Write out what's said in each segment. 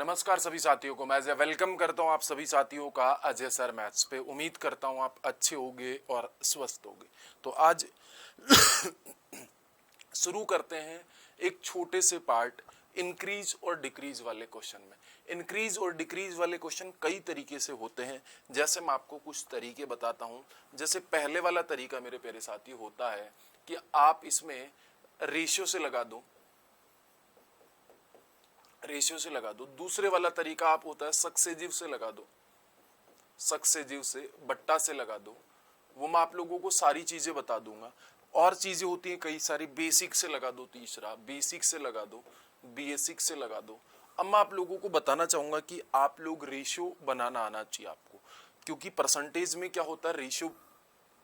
नमस्कार सभी साथियों को, मैं वेलकम करता हूं आप सभी साथियों का अजय सर मैथ्स पे। उम्मीद करता हूं आप अच्छे होंगे और स्वस्थ होंगे। तो आज शुरू करते हैं एक छोटे से पार्ट इंक्रीज और डिक्रीज वाले क्वेश्चन में। इंक्रीज और डिक्रीज वाले क्वेश्चन कई तरीके से होते हैं, जैसे मैं आपको कुछ तरीके बताता हूं। जैसे पहले वाला तरीका मेरे प्यारे साथी होता है कि आप इसमें रेशियो से लगा दो, रेशियो से लगा दो। दूसरे वाला तरीका आप होता है सक्सेसिव से लगा दो, सक्सेसिव से बट्टा से लगा दो। वो मैं आप लोगों को सारी चीजें बता दूंगा। और चीजें होती हैं कई सारी, बेसिक से लगा दो, तीसरा बेसिक से लगा दो, बेसिक से लगा दो। अब मैं आप लोगों को बताना चाहूंगा कि आप लोग रेशियो बनाना आना चाहिए आपको, क्योंकि परसेंटेज में क्या होता है, रेशियो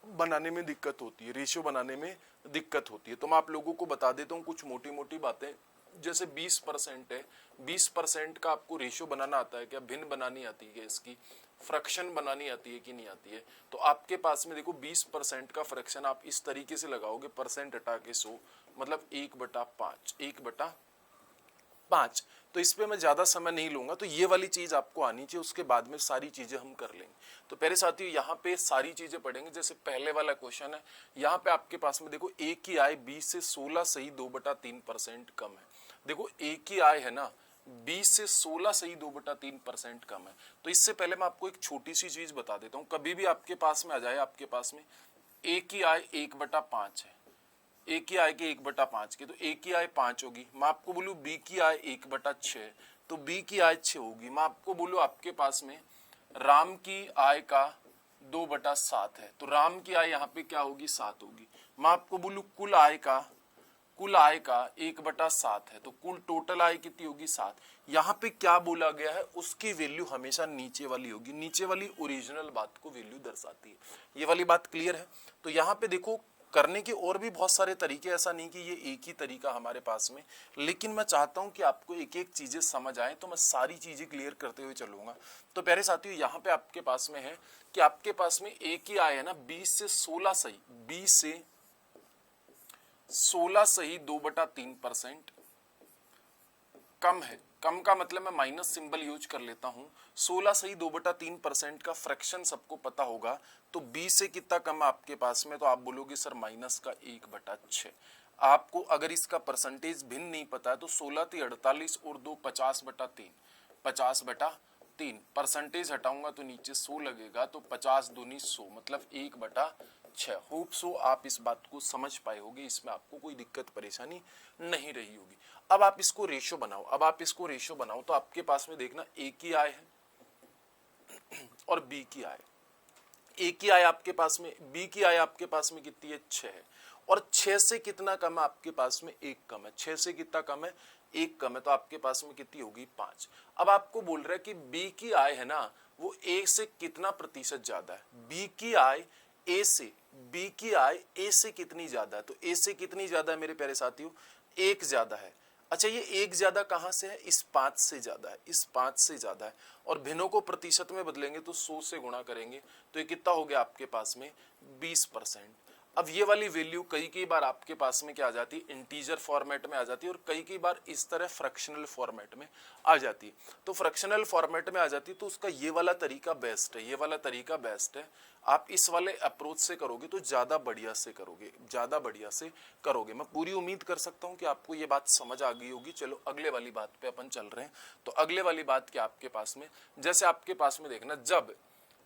बनाने में दिक्कत होती है, रेशियो बनाने में दिक्कत होती है। तो मैं आप लोगों को बता देता हूँ कुछ मोटी मोटी बातें। जैसे 20% है, 20% का आपको रेशियो बनाना आता है क्या, भिन्न बनानी आती है, इसकी फ्रैक्शन बनानी आती है कि नहीं आती है। तो आपके पास में देखो 20% का फ्रैक्शन आप इस तरीके से लगाओगे, परसेंट हटा के 100, मतलब 1/5, 1/5। तो इस पे मैं ज्यादा समय नहीं लूंगा। तो ये वाली चीज आपको आनी चाहिए, उसके बाद में सारी चीजें हम कर लेंगे। तो पहले साथियों यहाँ पे सारी चीजें पढ़ेंगे। जैसे पहले वाला क्वेश्चन है, यहाँ पे आपके पास में देखो एक की आय 20 से 16 सही 2/3% कम है। देखो एक की आय है ना, 20 से 16 सही 2/3% कम है। तो इससे पहले मैं आपको एक छोटी सी चीज बता देता हूँ। कभी भी आपके पास में आ जाए, आपके पास में ए की आय 1/5 है, ए की आय के 1/5 की, तो ए की आय 5 होगी। मैं आपको बोलूं बी की आय 1/6, तो बी की आय 6 होगी। मैं आपको बोलूं आपके पास में राम की आय का 2/7 है, तो राम की आय यहाँ पे क्या होगी, 7 होगी। मैं आपको बोलूं कुल आय का 1/7 है, तो कुल टोटल आय कितनी होगी, 7। यहाँ पे क्या बोला गया है, उसकी वैल्यू हमेशा नीचे वाली होगी, नीचे वाली ओरिजिनल बात को वैल्यू दर्शाती है। ये वाली बात क्लियर है। तो यहाँ पे देखो करने के और भी बहुत सारे तरीके, ऐसा नहीं कि ये एक ही तरीका हमारे पास में, लेकिन मैं चाहता हूं कि आपको एक एक चीजें समझ आए, तो मैं सारी चीजें क्लियर करते हुए चलूंगा। तो प्यारे साथियों यहाँ पे आपके पास में है कि आपके पास में एक ही आय है ना, 20 से 16 सही, 20 से 16 सही 2/3% कम है। कम का मतलब मैं माइनस सिंबल यूज कर लेता हूं। 16 सही 2/3% का फ्रैक्शन सबको पता होगा, तो 20 से कितना कम है आपके पास में, तो आप बोलोगे सर माइनस का 1/6। आपको अगर इसका परसेंटेज भिन्न नहीं पता है तो 16 × 48 और 2 50/3, 50/3 परसेंटेज हटाऊंगा तो नीचे 100 लगेगा, तो 50 दूनी 100 मतलब 1/6। होप सो आप इस बात को समझ पाए होगे, इसमें आपको कोई दिक्कत परेशानी नहीं रही होगी। अब आप इसको रेशियो बनाओ, अब आप इसको रेशियो बनाओ तो आपके पास में देखना ए की आय है और बी की आय। ए की आय आपके पास में, बी की आय आपके पास में कितनी है, 6 है। और 6 से कितना कम है आपके पास में, 1 कम है। 6 से कितना कम है, 1 कम है, तो आपके पास में कितनी होगी, 5। अब आपको बोल रहा है कि बी की आय है ना, वो ए से कितना प्रतिशत ज्यादा है। बी की आय ए से, बी की आय ए से कितनी ज्यादा है, तो ए से कितनी ज्यादा है मेरे प्यारे साथियों, 1 ज्यादा है। अच्छा ये 1 ज्यादा कहां से है, इस 5 से ज्यादा है, इस 5 से ज्यादा है। और भिन्नों को प्रतिशत में बदलेंगे तो 100 से गुणा करेंगे, तो ये कितना हो गया आपके पास में, 20%। अब ये वाली वैल्यू कई बार आपके पास में क्या आ जाती है, इंटीजर फॉर्मेट में आ जाती है, और कई बार इस तरह फ्रैक्शनल फॉर्मेट में आ जाती है। तो फ्रैक्शनल फॉर्मेट में आ जाती है तो उसका ये वाला तरीका बेस्ट है, ये वाला तरीका बेस्ट है। आप इस वाले अप्रोच से करोगे तो ज्यादा बढ़िया से करोगे, ज्यादा बढ़िया से करोगे। मैं पूरी उम्मीद कर सकता हूं कि आपको ये बात समझ आ गई होगी। चलो अगले वाली बात पे अपन चल रहे हैं। तो अगले वाली बात क्या आपके पास में, जैसे आपके पास में देखना, जब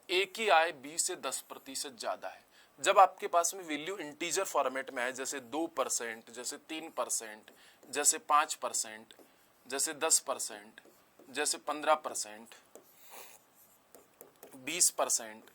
ए की आय 20 से 10% ज्यादा है, जब आपके पास में वैल्यू इंटीजर फॉर्मेट में है, जैसे 2%, जैसे 3%, जैसे 5%, जैसे 10%, जैसे 15%, 20%,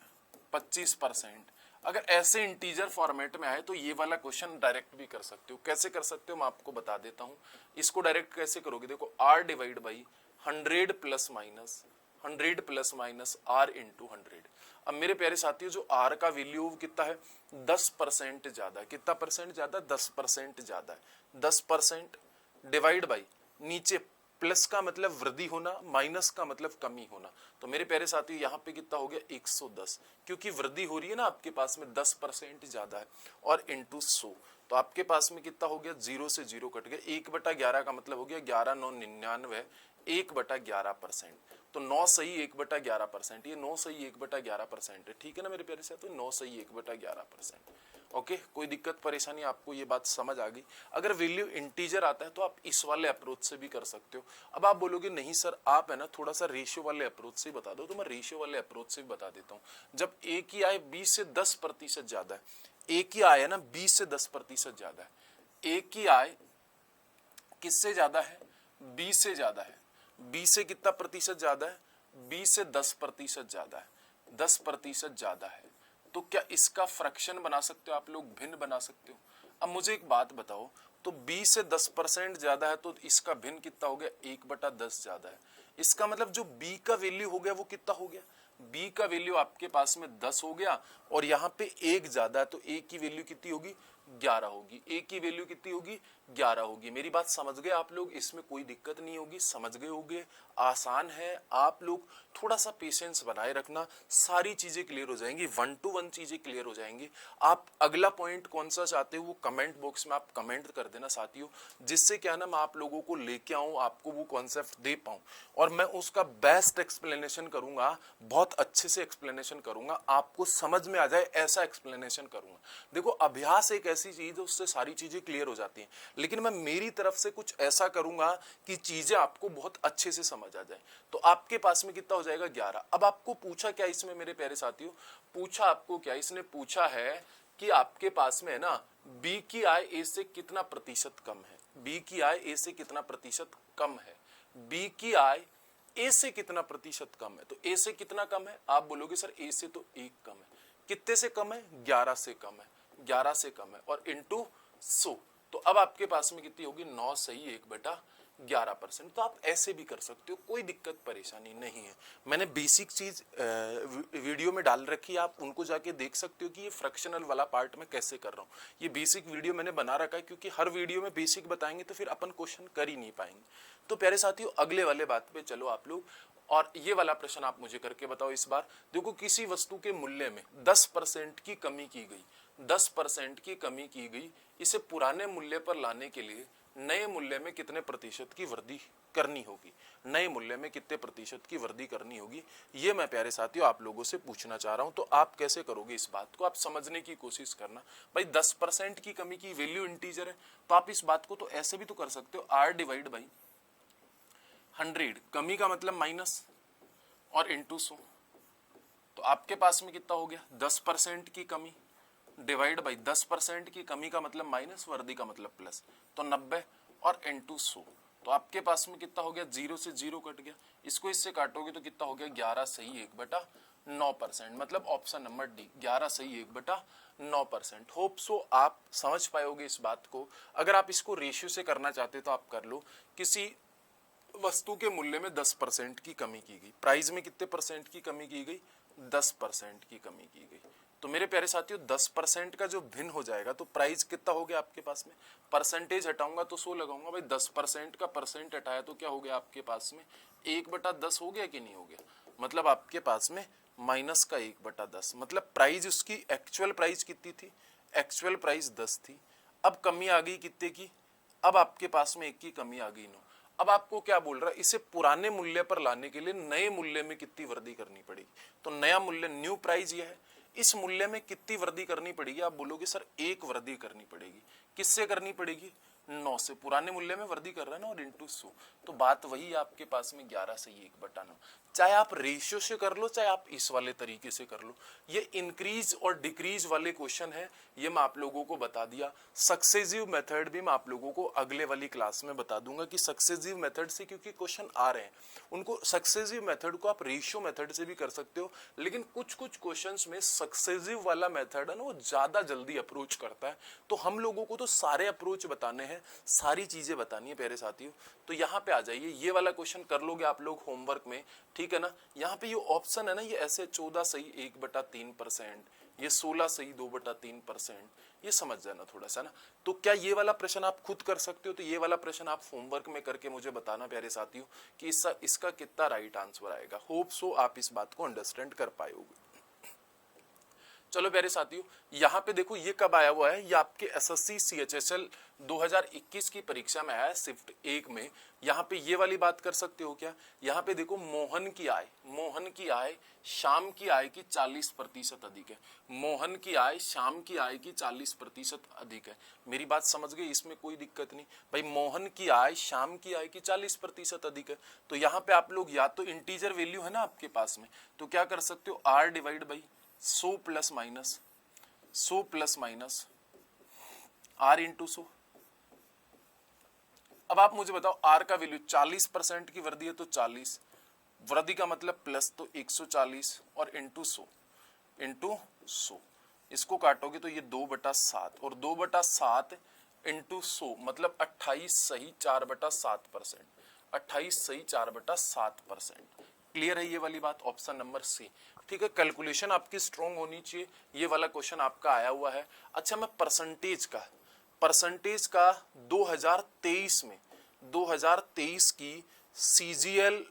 25%, अगर ऐसे इंटीजर फॉर्मेट में आए तो ये वाला क्वेश्चन डायरेक्ट भी कर सकते हो। कैसे कर सकते हो मैं आपको बता देता हूं। इसको डायरेक्ट कैसे करोगे, देखो r divide by 100 plus minus 100 plus minus r into 100। अब मेरे प्यारे साथियों जो r का वैल्यू कितना है, 10% ज्यादा है। कितना परसेंट ज्यादा, 10% ज्यादा है। 10% डिवाइड बाई नीचे प्लस का मतलब वृद्धि होना, माइनस का मतलब कमी होना। तो मेरे प्यारे साथियों यहाँ पे कितना हो गया 110, क्योंकि वृद्धि हो रही है ना आपके पास में 10% ज्यादा है, और इंटू 100 तो आपके पास में कितना हो गया, 0 से 0 कट गया, 1/11 का मतलब हो गया 11,999, 1/11%। तो 9 सही 1/11%, ये 9 सही 1/11% है, ठीक है ना मेरे प्यारे साथियों, 9 सही 1/11%। ओके, कोई दिक्कत परेशानी, आपको ये बात समझ आ गई। अगर वैल्यू इंटीजर आता है तो आप इस वाले अप्रोच से भी कर सकते हो। अब आप बोलोगे नहीं सर आप है ना थोड़ा सा रेशियो वाले अप्रोच से बता दो, तो मैं रेशियो वाले अप्रोच से भी बता देता हूँ। जब ए की आय 20 से 10% ज्यादा है, ए की आय है ना 20 से 10% ज्यादा है, ए की आय किससे ज्यादा है, 20 से ज्यादा है, 20 से कितना प्रतिशत ज्यादा है, 20 से 10% ज्यादा है, 10% ज्यादा है, तो क्या इसका फ्रैक्शन बना सकते हो आप लोग, भिन्न बना सकते हो। अब मुझे एक बात बताओ, तो 20 से 10% ज्यादा है तो इसका भिन्न कितना हो गया, 1/10 ज्यादा है। इसका मतलब जो b का वैल्यू हो गया वो कितना हो गया, b का वैल्यू आपके पास में 10 हो गया, और यहाँ पे 1 ज्यादा है तो a की वैल्यू कितनी होगी, 11 होगी। a की वैल्यू कितनी होगी, 11 होगी। मेरी बात समझ गए आप लोग, इसमें कोई दिक्कत नहीं होगी, समझ गए होगे, आसान है। आप लोग थोड़ा सा पेशेंस बनाए रखना, सारी चीजें क्लियर हो जाएंगी, 1 to 1 चीजें क्लियर हो जाएंगी। आप अगला पॉइंट कौन सा चाहते हो वो कमेंट बॉक्स में आप कमेंट कर देना साथियों, जिससे क्या ना मैं आप लोगों को लेके आऊं, आपको वो कॉन्सेप्ट दे पाऊं, और मैं उसका बेस्ट एक्सप्लेनेशन करूंगा, बहुत अच्छे से एक्सप्लेनेशन करूंगा, आपको समझ में आ जाए ऐसा एक्सप्लेनेशन करूंगा। देखो अभ्यास एक ऐसी चीज है, उससे सारी चीजें क्लियर हो जाती हैं, लेकिन मैं मेरी तरफ से कुछ ऐसा करूंगा कि चीजें आपको बहुत अच्छे से समझ आ जाए। तो आपके पास में कितना हो जाएगा, 11। अब आपको पूछा क्या इसमें मेरे प्यारे साथियों, पूछा आपको क्या, इसने पूछा है कि आपके पास में है ना बी की आय ए से कितना प्रतिशत कम है, बी की आय ए से कितना प्रतिशत कम है, बी की आय ए से कितना प्रतिशत कम है। तो ए से कितना कम है, आप बोलोगे सर ए से तो 1 कम है, कितने से कम है, 11 से कम है, 11 से कम है, और इंटू 100 तो अब आपके पास में कितनी होगी, 9 सही 1/11%। तो आप ऐसे भी कर सकते हो, कोई दिक्कत परेशानी नहीं है। मैंने बेसिक चीज वीडियो में डाल रखी है, आप उनको जाके देख सकते हो कि ये फ्रैक्शनल वाला पार्ट मैं कैसे कर रहा हूँ। ये बेसिक वीडियो मैंने बना रखा है, क्योंकि हर वीडियो में बेसिक बताएंगे तो फिर अपन क्वेश्चन कर ही नहीं पाएंगे। तो प्यारे साथियों अगले वाले बात पे चलो आप लोग, और ये वाला प्रश्न आप मुझे करके बताओ इस बार। देखो किसी वस्तु के मूल्य में 10% की कमी की गई, 10% की कमी की गई, इसे पुराने मूल्य पर लाने के लिए नए मूल्य में कितने प्रतिशत की वृद्धि करनी होगी, नए मूल्य में कितने प्रतिशत की वृद्धि करनी होगी, ये मैं प्यारे साथियों आप लोगों से पूछना चाह रहा हूं। तो आप कैसे करोगे इस बात को, आप समझने की कोशिश करना। भाई 10% की कमी की वैल्यू इंटीजर है, तो आप इस बात को तो ऐसे भी तो कर सकते हो, r डिवाइड बाई 100, कमी का मतलब माइनस, और इंटू 100। तो आपके पास में कितना हो गया, 10% की कमी डिवाइड बाई 10% की कमी का मतलब माइनस, वृद्धि का मतलब प्लस, तो 90 और इंटू 100। तो आपके पास में कितना हो गया, 0 से 0 कट गया, इसको इससे काटोगे तो कितना हो गया, 11 सही 1/9%, मतलब ऑप्शन नंबर डी, 11 सही 1/9%। होप सो आप समझ पाओगे इस बात को। अगर आप इसको रेशियो से करना चाहते तो आप कर लो। किसी वस्तु के मूल्य में 10% की कमी की गई, प्राइस में कितने परसेंट की कमी की गई, 10% की कमी की गई। तो मेरे प्यारे साथियों 10% का जो भिन्न हो जाएगा तो प्राइस कितना हो गया आपके पास में, परसेंटेज हटाऊंगा तो 100 लगाऊंगा, भाई 10% का परसेंट हटाया तो क्या हो गया आपके पास में 1/10 हो गया कि नहीं हो गया, मतलब आपके पास में माइनस का 1/10, मतलब प्राइस उसकी एक्चुअल प्राइस कितनी थी, एक्चुअल प्राइस 10 थी, अब कमी आ गई कितने की, अब आपके पास में 1 की कमी आ गई 9। अब आपको क्या बोल रहा है, इसे पुराने मूल्य पर लाने के लिए नए मूल्य में कितनी वृद्धि करनी पड़ेगी। तो नया मूल्य न्यू प्राइस ये है, इस मूल्य में कितनी वृद्धि करनी पड़ेगी, आप बोलोगे सर 1 वृद्धि करनी पड़ेगी। किससे करनी पड़ेगी, 9 से, पुराने मूल्य में वृद्धि कर रहा है ना, और इंटू 100। तो बात वही है आपके पास में 11 से 1/9। चाहे आप रेशियो से कर लो, चाहे आप इस वाले तरीके से कर लो, ये इंक्रीज और डिक्रीज वाले क्वेश्चन है, ये मैं आप लोगों को बता दिया। सक्सेसिव मेथड भी मैं आप लोगों को अगले वाली क्लास में बता दूंगा कि सक्सेसिव मेथड से क्योंकि क्वेश्चन आ रहे हैं, उनको सक्सेसिव मेथड को आप रेशियो मेथड से भी कर सकते हो, लेकिन कुछ कुछ क्वेश्चंस में सक्सेसिव वाला मेथड है ना वो ज्यादा जल्दी अप्रोच करता है। तो हम लोगों को तो सारे अप्रोच बताने हैं, है, सारी चीजें बतानी है प्यारे साथियों। तो यहाँ पे आ जाइए, ये वाला क्वेश्चन कर लोगे आप लोग होमवर्क में, ठीक है ना। यहाँ पे ये ऑप्शन है ना, ये ऐसे 14 सही 1/3%, ये 16 सही 2/3%, ये समझ जाना थोड़ा सा ना। तो क्या ये वाला प्रश्न आप खुद कर सकते हो? तो ये वाला प्रश्न आप होमवर्क में करके मुझे बताना प्यारे साथियों कि इसका कितना राइट आंसर आएगा। होप सो आप इस बात को अंडरस्टैंड कर पाए होगे। चलो प्यारे साथियों, यहाँ पे देखो ये कब आया हुआ है, ये आपके एसएससी सीएचएसएल 2021 की परीक्षा में आया है शिफ्ट 1 में। यहाँ पे ये वाली बात कर सकते हो क्या? यहाँ पे देखो मोहन की आय शाम की आय की 40% अधिक है। मोहन की आय शाम की आय की 40% अधिक है। मेरी बात समझ गए, इसमें कोई दिक्कत नहीं भाई। मोहन की आय शाम की आय की 40% अधिक है। तो यहाँ पे आप लोग या तो इंटीजर वैल्यू है ना आपके पास में, तो क्या कर सकते हो, r divide by 100 plus minus r into 100। अब आप मुझे बताओ r का वैल्यू 40% की वृद्धि है तो 40, वृद्धि का मतलब प्लस तो 140 और इंटू 100 इसको काटोगे तो ये 2/7 और 2/7 इंटू 100 मतलब 28 सही 4/7%, 28 सही 4/7%। क्लियर है ये वाली बात? ऑप्शन नंबर सी, ठीक है। कैलकुलेशन आपकी स्ट्रॉन्ग होनी चाहिए। ये वाला क्वेश्चन आपका आया हुआ है। अच्छा, मैं परसेंटेज का 2023 की सीजीएल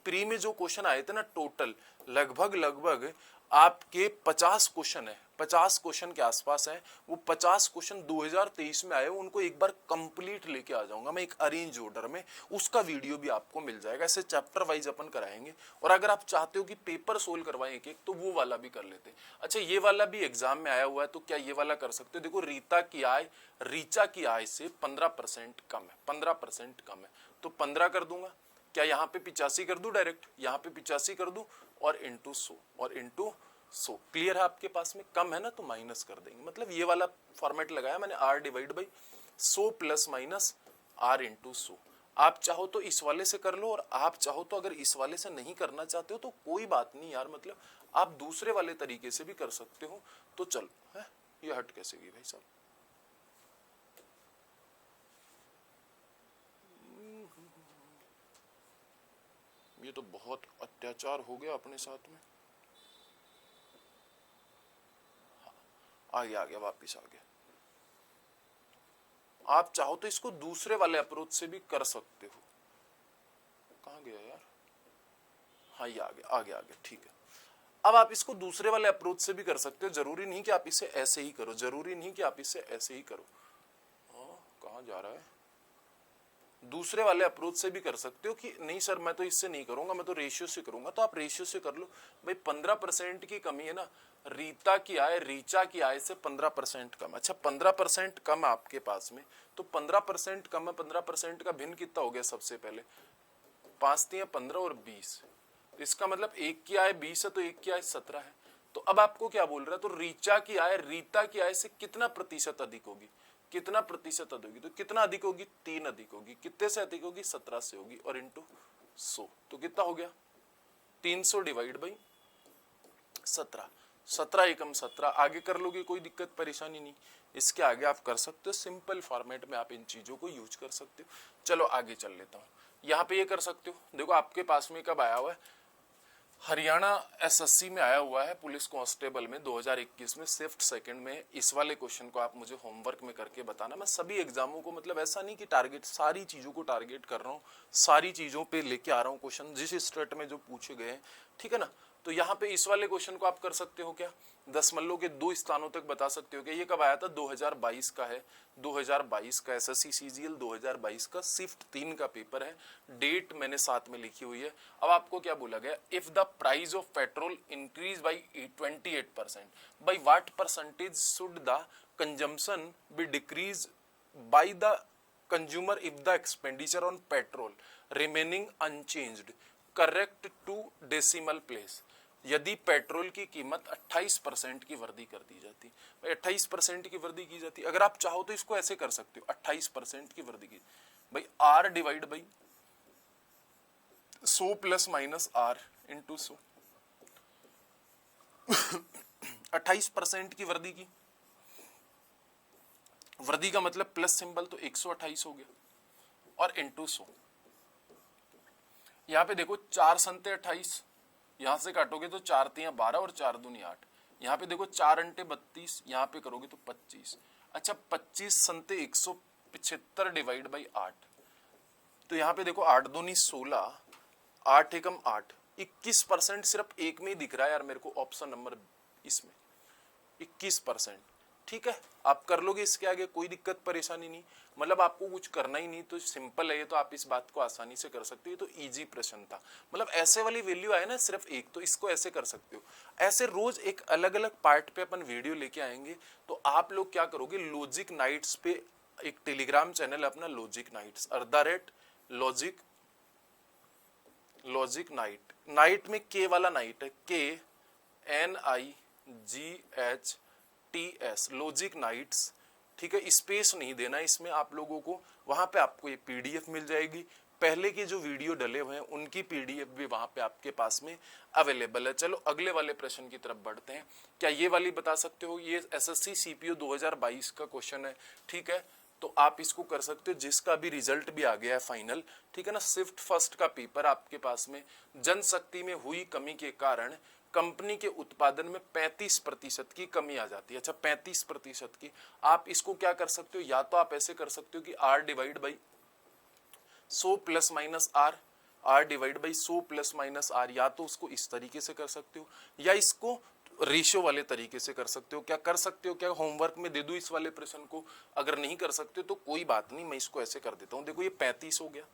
प्री में जो क्वेश्चन आए थे ना, टोटल लगभग आपके 50 क्वेश्चन है, 50 क्वेश्चन के आसपास है। वो 50 क्वेश्चन 2023 में आए, उनको एक बार कंप्लीट लेके आ जाऊंगा मैं एक अरेंज ऑर्डर में, उसका वीडियो भी आपको मिल जाएगा। ऐसे चैप्टर वाइज अपन कराएंगे, और अगर आप चाहते हो कि पेपर सोल्व करवाएं एक एक, तो वो वाला भी कर लेते। अच्छा, ये वाला भी एग्जाम में आया हुआ है, तो क्या ये वाला कर सकते हो? देखो, रीचा की आय से 15% कम है, 15% कम है, तो 15 कर दूंगा। क्या यहाँ पे 85 कर दूं डायरेक्ट? यहाँ पे 85 कर दूं और इंटू 100। क्लियर है आपके पास में? कम है ना, तो माइनस कर देंगे। मतलब ये वाला फॉर्मेट लगाया मैंने, r divide by 100 plus minus r into 100। आप चाहो तो इस वाले से कर लो, और आप चाहो तो अगर इस वाले से नहीं करना चाहते हो तो कोई बात नहीं यार, मतलब आप दूसरे वाले तरीके से भी कर सकते हो। तो चलो, है ये हट कैसे गई भाई साहब? ये तो बहुत अत्याचार हो गया अपने साथ में। आ गया वापिस आ गया। आप चाहो तो इसको दूसरे वाले अप्रोच से भी कर सकते हो। कहाँ गया यार? हाँ, ये आ गया ठीक है। अब आप इसको दूसरे वाले अप्रोच से भी कर सकते हो, जरूरी नहीं कि आप इसे ऐसे ही करो, कहाँ जा रहा है? दूसरे वाले अप्रोच से भी कर सकते हो कि नहीं सर मैं तो इससे नहीं करूंगा, मैं तो रेशियो से करूंगा, तो आप रेशियो से कर लो भाई। 15% की कमी है ना, रीचा की आय से 15% कम। अच्छा, 15% कम आपके पास में, तो 15% कम है, 15% का भिन्न कितना हो गया? सबसे पहले 5 3 15 और 20, इसका मतलब एक की आय 20 है तो एक की आय 17 है। तो अब आपको क्या बोल रहा है? तो रीचा की आय से कितना प्रतिशत अधिक होगी? कितना प्रतिशत अधिक होगी? तो कितना अधिक होगी? 3 अधिक होगी। कितने से अधिक होगी? 17 से होगी, और इंटू 100, तो कितना हो गया? 300 डिवाइड बाई 17, 17 एकम 17। आगे कर लोगे, कोई दिक्कत परेशानी नहीं। इसके आगे आप कर सकते हो, सिंपल फॉर्मेट में आप इन चीजों को यूज कर सकते हो। चलो आगे चल लेता हूँ। यहाँ पे ये कर सकते हो, देखो आपके पास में कब आया हुआ है, हरियाणा एसएससी में आया हुआ है, पुलिस कांस्टेबल में 2021 में शिफ्ट सेकंड में। इस वाले क्वेश्चन को आप मुझे होमवर्क में करके बताना। मैं सभी एग्जामों को, मतलब ऐसा नहीं कि टारगेट, सारी चीजों को टारगेट कर रहा हूँ, सारी चीजों पे लेके आ रहा हूँ क्वेश्चन, जिस स्टेट में जो पूछे गए हैं, ठीक है ना। तो यहाँ पे इस वाले क्वेश्चन को आप कर सकते हो क्या, दशमलव के 2 स्थानों तक बता सकते हो क्या? ये कब आया था? 2022 का है, 2022 का एसएससी सीजीएल 2022 का शिफ्ट 3 का पेपर है। डेट मैंने साथ में लिखी हुई है। अब आपको क्या बोला गया? If the price of petrol increase by 28%, by what percentage should the consumption be decrease by the consumer if the expenditure on petrol remaining unchanged correct to decimal place. यदि पेट्रोल की कीमत 28% की वृद्धि कर दी जाती, 28% की वृद्धि की जाती, अगर आप चाहो तो इसको ऐसे कर सकते हो, 28% की वृद्धि की भाई r divide by 100 plus minus r into 100। 28% की वृद्धि की, वृद्धि का मतलब प्लस सिंबल, तो 128 हो गया और इंटू 100। यहाँ पे देखो 4 संते 28, यहां से काटोगे तो 4 तियां 12 और 4 दूनी 8। यहाँ पे देखो 4 अंटे 32, यहाँ पे करोगे तो 25। अच्छा 25 संते 175 डिवाइड बाई 8, तो यहाँ पे देखो 8 दूनी 16, 8 एकम 8, 21% सिर्फ एक में ही दिख रहा है यार मेरे को, ऑप्शन नंबर इसमें 21%। ठीक है, आप कर लोगे इसके आगे, कोई दिक्कत परेशानी नहीं, मतलब आपको कुछ करना ही नहीं, तो सिंपल है ये, तो आप इस बात को आसानी से कर सकते हो। तो इजी प्रश्न था, मतलब ऐसे वाली वैल्यू आए ना सिर्फ एक, तो इसको ऐसे कर सकते हो। ऐसे रोज एक अलग अलग पार्ट पे अपन वीडियो लेके आएंगे। तो आप लोग क्या करोगे, लॉजिक नाइट्स पे एक टेलीग्राम चैनल अपना logic nights logic night, night में के वाला नाइट है, KNIGHTS, लॉजिक नाइट्स। ठीक है, स्पेस नहीं देना इसमें आप लोगों को, वहां पे आपको ये PDF मिल जाएगी। पहले के जो वीडियो डले हुए हैं उनकी PDF भी वहां पे आपके पास में अवेलेबल है। चलो अगले वाले प्रश्न की तरफ बढ़ते हैं। क्या ये वाली बता सकते हो, ये SSC CPO 2022 का क्वेश्चन है। ठीक है, तो आप इसको कर सकते हो, जिसका भी रिजल्ट भी आ गया है फाइनल। ठीक है ना, शिफ्ट फर्स्ट का पेपर आपके पास में, जनशक्ति में हुई कमी के कारण कंपनी के उत्पादन में 35% की कमी आ जाती है। अच्छा 35% की, आप इसको क्या कर सकते हो, या तो आप ऐसे कर सकते हो कि R divide by 100 plus minus R, R divide by 100 plus minus R, या तो उसको इस तरीके से कर सकते हो, या इसको रेशियो वाले तरीके से कर सकते हो। क्या कर सकते हो, क्या होमवर्क में दे दूं इस वाले प्रश्न को? अगर नहीं कर सकते तो कोई बात नहीं, मैं इसको ऐसे कर देता हूं। देखो ये 35 हो गया,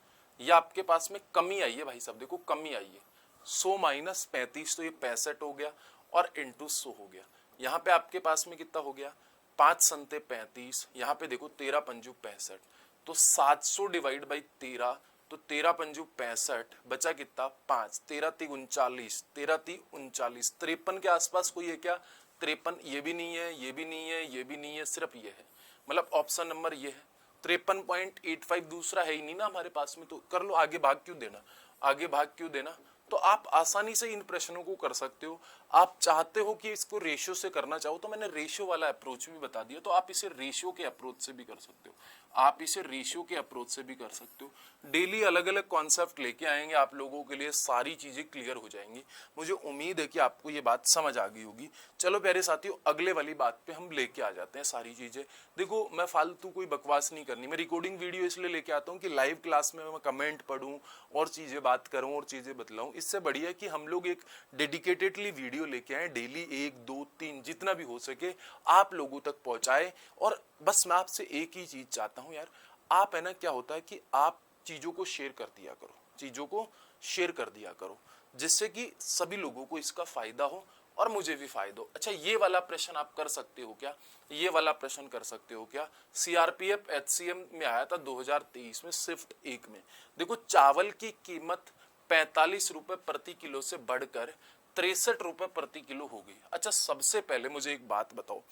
ये आपके पास में कमी आई है भाई साहब, देखो कमी आई है, 100 माइनस 35, तो ये 65 हो गया और इंटू 100 हो गया। यहाँ पे आपके पास में कितना हो गया, 5 संते 35, यहाँ पे देखो 13 पंजू 65, तो 700 डिवाइड बाई 13, तो 13 पंजू 65, बचा कितना 5, 13 × 3 = 39, 13 × 3 = 39, 53 के आसपास कोई है क्या? 53 ये भी नहीं है, ये भी नहीं है, ये भी नहीं है, सिर्फ ये है, मतलब ऑप्शन नंबर ये है। 53.85 दूसरा है ही नहीं ना हमारे पास में, तो कर लो, आगे भाग क्यों देना, आगे भाग क्यों देना। तो आप आसानी से इन प्रश्नों को कर सकते हो। आप चाहते हो कि इसको रेशियो से करना चाहो, तो मैंने रेशियो वाला अप्रोच भी बता दिया, तो आप इसे रेशियो के अप्रोच से भी कर सकते हो, आप इसे रेशियो के अप्रोच से भी कर सकते हो। डेली अलग अलग कॉन्सेप्ट लेके आएंगे आप लोगों के लिए, सारी चीजें क्लियर हो जाएंगी। मुझे उम्मीद है कि आपको ये बात समझ आ गई होगी। चलो प्यारे साथियों, अगले वाली बात पे हम लेके आ जाते हैं सारी चीजें। देखो मैं फालतू कोई बकवास नहीं करनी, मैं रिकॉर्डिंग वीडियो इसलिए लेके आता हूँ कि लाइव क्लास में मैं कमेंट पढ़ूं और चीजें बात करूं और चीजें बतलाऊं। इससे बढ़िया कि हम लोग एक डेडिकेटेडली वीडियो लेके आए, डेली 1 2 3 जितना भी हो सके आप लोगों तक पहुंचाए। और बस मैं आपसे एक ही चीज चाहता हूं यार, आप है ना, क्या होता है कि आप चीजों को शेयर कर दिया करो, चीजों को शेयर कर दिया करो, जिससे कि सभी लोगों को इसका फायदा हो और मुझे भी फायदा हो। अच्छा ये वाला प्रश्न आप कर सकते हो क्या, ये वाला प्रश्न कर सकते हो क्या? CRPF HCM में आया था 2023 में, शिफ्ट 1 में। देखो चावल की कीमत 45 रुपए प्रति किलो से बढ़कर 63 रुपए प्रति किलो हो गई। अच्छा सबसे पहले मुझे एक बात बताओ,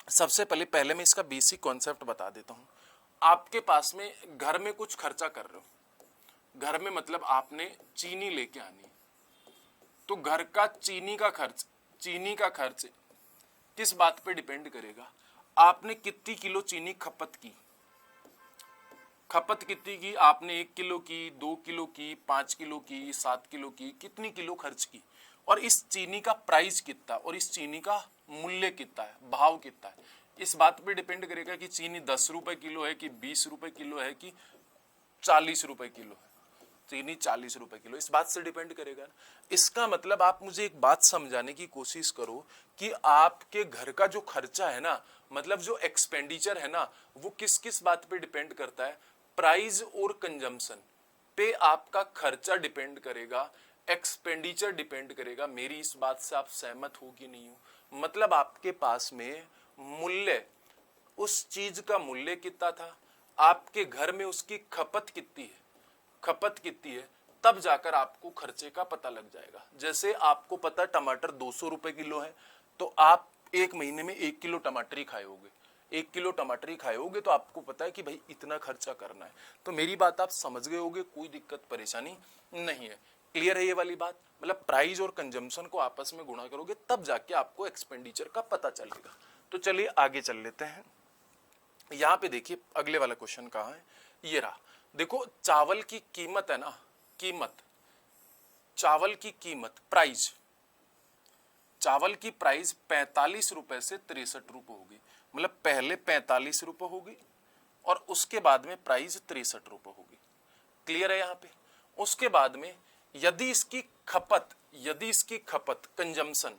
सबसे पहले मैं इसका बेसिक कॉन्सेप्ट बता देता हूं। आपके पास में घर में कुछ खर्चा कर रहे हो, घर में मतलब आपने चीनी लेके आनी, तो घर का चीनी का खर्च किस बात पे डिपेंड करेगा? आपने कितनी किलो चीनी खपत की, खपत कितनी की आपने, 1 किलो की, 2 किलो की, 5 किलो की, 7 किलो की, कितनी किलो खर्च की, और इस चीनी का प्राइस कितना, और इस चीनी का मूल्य कितना है, भाव कितना है, इस बात पे डिपेंड करेगा कि चीनी 10 रुपए किलो है कि 20 रुपए किलो है कि 40 रुपए किलो है। चीनी 40 रुपए किलो, इस बात से डिपेंड करेगा। इसका मतलब आप मुझे एक बात समझाने की कोशिश करो कि आपके घर का जो खर्चा है ना, मतलब जो एक्सपेंडिचर है ना, वो किस किस बात पे डिपेंड करता है? प्राइस और कंजम्पशन पे आपका खर्चा डिपेंड करेगा, एक्सपेंडिचर डिपेंड करेगा। मेरी इस बात से आप सहमत हो कि नहीं हो? मतलब आपके पास में मूल्य, उस चीज का मूल्य कितना था, आपके घर में उसकी खपत कितनी है, खपत कितनी है, तब जाकर आपको खर्चे का पता लग जाएगा। जैसे आपको पता टमाटर 200 रुपए किलो है, तो आप एक महीने में 1 किलो टमाटर ही खाए होगे, 1 किलो टमाटर ही खाए होगे, तो आपको पता है कि भाई इतना खर्चा करना है। तो मेरी बात आप समझ गए होगे, कोई दिक्कत परेशानी नहीं है। क्लियर है ये वाली बात? मतलब प्राइस और कंजम्पशन को आपस में गुणा करोगे तब जाके आपको एक्सपेंडिचर का पता चलेगा। तो चलिए आगे चल लेते हैं। यहां पे देखिए अगले वाला क्वेश्चन कहाँ है, ये रहा। देखो चावल की कीमत है ना, कीमत, चावल की कीमत, प्राइस, चावल की प्राइस 45 रुपए से 63 रुपए होगी। मतलब पहले 45 रुपए होगी और उसके बाद में प्राइस 63 रुपए होगी। क्लियर है यहाँ पे। उसके बाद में यदि इसकी खपत कंजम्पशन,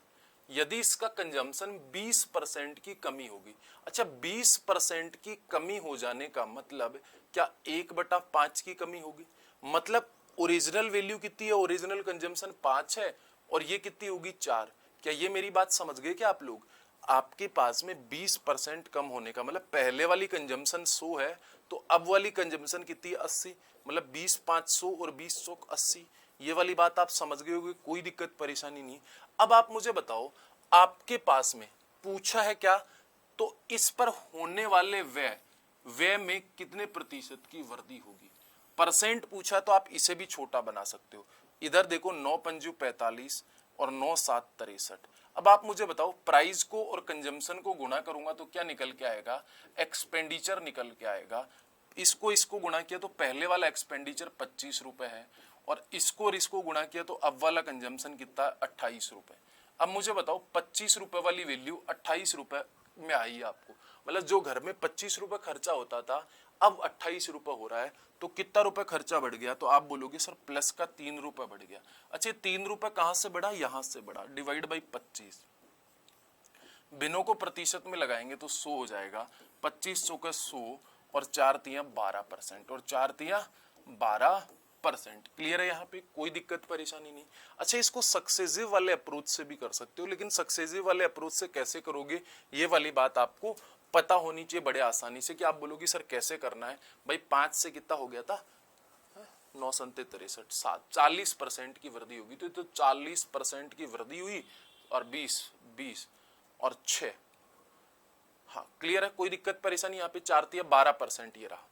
यदि इसका कंजम्पशन 20% की कमी होगी। अच्छा 20% की कमी हो जाने का मतलब क्या 1/5 की कमी होगी? मतलब ओरिजिनल वैल्यू कितनी है, ओरिजिनल कंजम्पशन 5 है और ये कितनी होगी 4। क्या ये मेरी बात समझ गए क्या आप लोग? आपके पास में 20% कम होने का मतलब पहले वाली कंजम्पशन 100 है तो अब वाली कंजम्पशन कितनी है 80। मतलब 20 500 और 20 चौक 80। ये वाली बात आप समझ गए होंगे, कोई दिक्कत परेशानी नहीं। अब आप मुझे बताओ, आपके पास में पूछा है क्या, तो इस पर होने वाले व्यय में कितने प्रतिशत की वृद्धि होगी। परसेंट पूछा तो आप इसे भी छोटा बना सकते हो। इधर देखो 9 पंजू 45 और 9 7 63। अब आप मुझे बताओ प्राइस को और कंजम्पशन को गुणा करूंगा तो क्या निकल के आएगा, एक्सपेंडिचर निकल के आएगा। इसको गुणा किया तो पहले वाला एक्सपेंडिचर 25 रुपए है और इसको गुणा किया तो अब वाला कंजम्पशन कितना 28 रुपए। अब मुझे बताओ 25 रुपए वाली वैल्यू 28 रुपए में आई आपको, मतलब जो घर में 25 रुपए खर्चा होता था अब 28 रुपए हो रहा है, तो कितना रुपए खर्चा बढ़ गया? तो आप बोलोगे सर प्लस का 3 रुपए बढ़ गया। अच्छा 3 रुपए कहां से बढ़ा? यहां से बढ़ा, डिवाइड बाई 25। बिनों को प्रतिशत में लगाएंगे तो 100 हो जाएगा, 25 100 का 100 और 4 तिया 12% और 4 तिया 12%। क्लियर है यहाँ पे, कोई दिक्कत परेशानी नहीं। अच्छा इसको सक्सेसिव वाले अप्रोच से भी कर सकते हो, लेकिन सक्सेसिव वाले अप्रोच से कैसे करोगे ये वाली बात आपको पता होनी चाहिए बड़े आसानी से। कि आप बोलोगे सर कैसे करना है भाई, 5 से कितना हो गया था 9 संते 63 7, 40% की वृद्धि होगी तो 40% की वृद्धि हुई और 20 और 6। हाँ क्लियर है, कोई दिक्कत परेशानी। यहाँ पे 4 तिया 12% ये रहा।